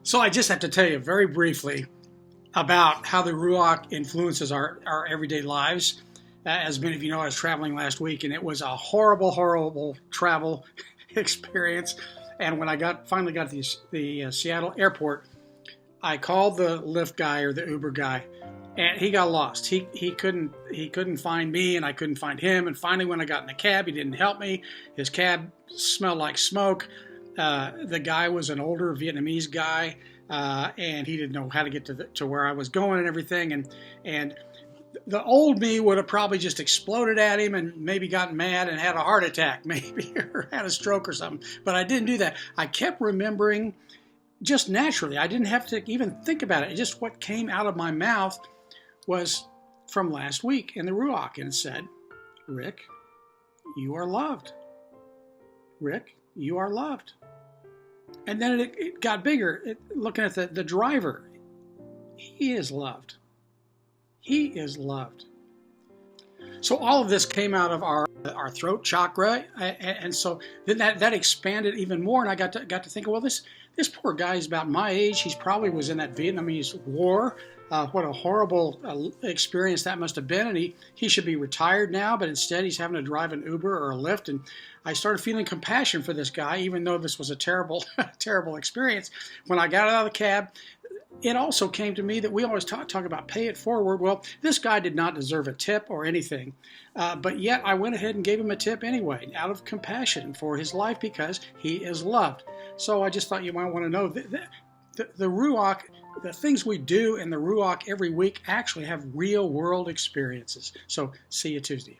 So I just have to tell you very briefly about how the Ruach influences our everyday lives. As many of you know, I was traveling last week, and it was a horrible, horrible travel experience. And when I finally got to the Seattle airport, I called the Lyft guy or the Uber guy, and he got lost. He couldn't find me, and I couldn't find him. And finally, when I got in the cab, he didn't help me. His cab smelled like smoke. The guy was an older Vietnamese guy, and he didn't know how to get to where I was going and everything. And the old me would have probably just exploded at him and maybe gotten mad and had a heart attack, maybe, or had a stroke or something. But I didn't do that. I kept remembering just naturally. I didn't have to even think about it. Just what came out of my mouth was from last week in the Ruach, and it said, "Rick, you are loved. Rick, you are loved." And then it got bigger. Looking at the driver, he is loved. He is loved. So all of this came out of our throat chakra, and so then that expanded even more. And I got to think, well, this poor guy is about my age. He probably was in that Vietnamese war. What a horrible experience that must have been. And he should be retired now, but instead he's having to drive an Uber or a Lyft. And I started feeling compassion for this guy, even though this was a terrible, terrible experience. When I got out of the cab, it also came to me that we always talk about pay it forward. Well, this guy did not deserve a tip or anything, but yet I went ahead and gave him a tip anyway, out of compassion for his life, because he is loved. So I just thought you might want to know that the Ruach, the things we do in the Ruach every week actually have real world experiences. So see you Tuesday.